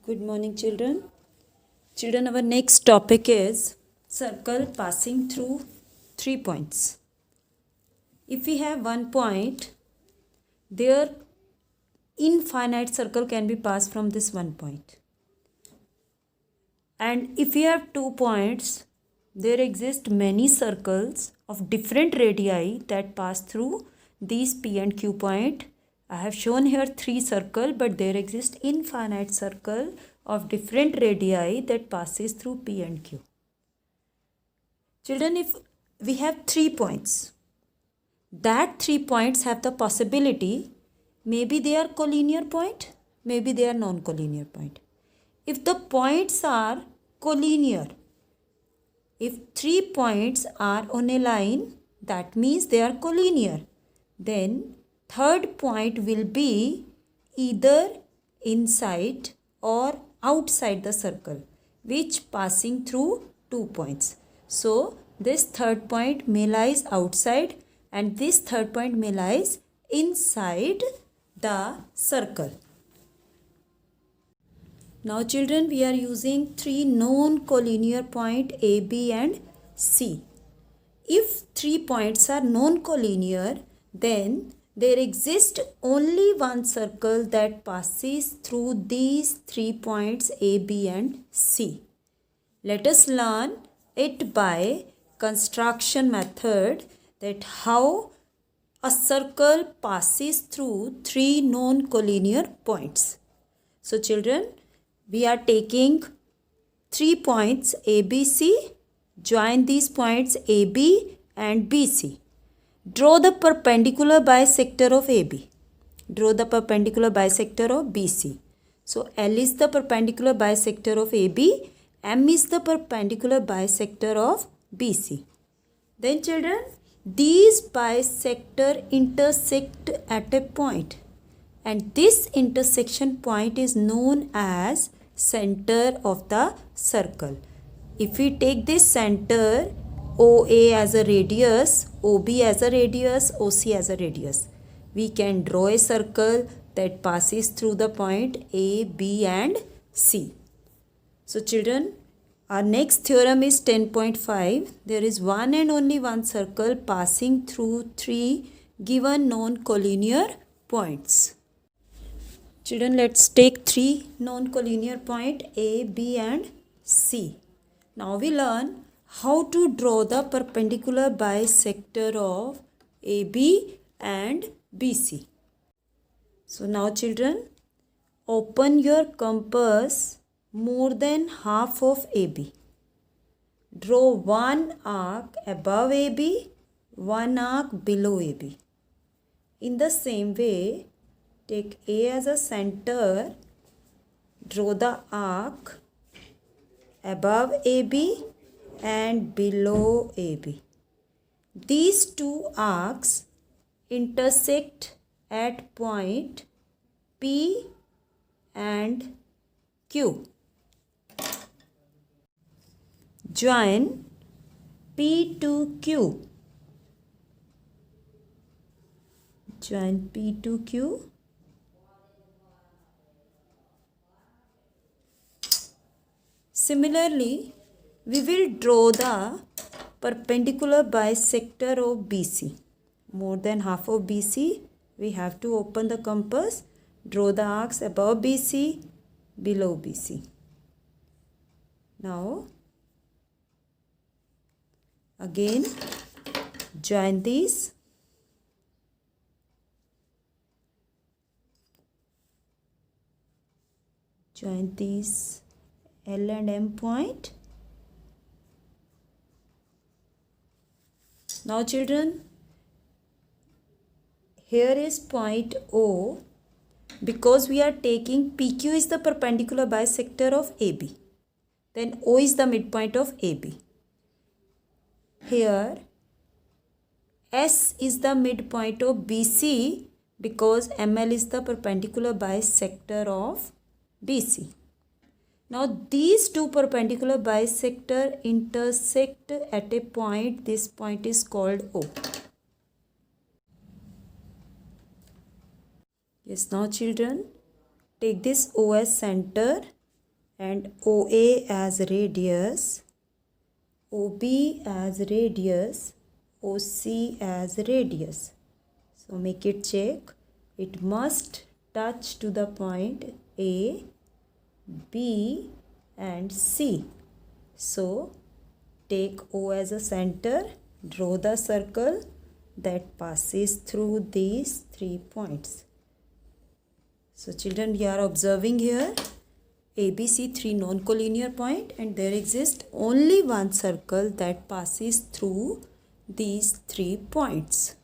Good morning, children. Children, our next topic is circle passing through 3 points. If we have 1 point, their infinite circle can be passed from this 1 point. And if we have 2 points, there exist many circles of different radii that pass through these P and Q point. I have shown here 3 circles, but there exist infinite circle of different radii that passes through P and Q. Children, if we have 3 points, that 3 points have the possibility, maybe they are collinear point, maybe they are non-collinear point. If the points are collinear, if 3 points are on a line, that means they are collinear. Then third point will be either inside or outside the circle, which passing through 2 points. So this third point may lies outside and this third point may lies inside the circle. Now children, we are using 3 non-collinear point A, B and C. If 3 points are non-collinear, then there exists only one circle that passes through these 3 points A, B and C. Let us learn it by construction method, that how a circle passes through 3 non-collinear points. So children, we are taking 3 points A, B, C, join these points A, B and B, C. Draw the perpendicular bisector of AB. Draw the perpendicular bisector of BC. So L is the perpendicular bisector of AB, M is the perpendicular bisector of BC. Then children, these bisector intersect at a point, and this intersection point is known as center of the circle. If we take this center, OA as a radius, OB as a radius, OC as a radius, we can draw a circle that passes through the point A, B and C. So children, our next theorem is 10.5. There is one and only one circle passing through 3 given non-collinear points. Children, let's take 3 non-collinear point A, B and C. Now we learn how to draw the perpendicular bisector of AB and BC. So now children, open your compass more than half of AB. Draw one arc above AB, one arc below AB. In the same way, take A as a center, draw the arc above AB and below AB. These 2 arcs intersect at point P and Q. Join P to Q. Join P to Q. Similarly, we will draw the perpendicular bisector of BC. More than half of BC, we have to open the compass, draw the arcs above BC, below BC. Now, again, join these. Join these L and M point. Now children, here is point O. Because we are taking PQ is the perpendicular bisector of AB. Then O is the midpoint of AB. Here S is the midpoint of BC because ML is the perpendicular bisector of BC. Now these 2 perpendicular bisector intersect at a point. This point is called O. Yes, now children, take this O as center, and OA as radius, OB as radius, OC as radius. So make it check. It must touch to the point A, B and C. So take O as a center, draw the circle that passes through these 3 points. So children, we are observing here ABC 3 non-collinear point, and there exists only one circle that passes through these 3 points.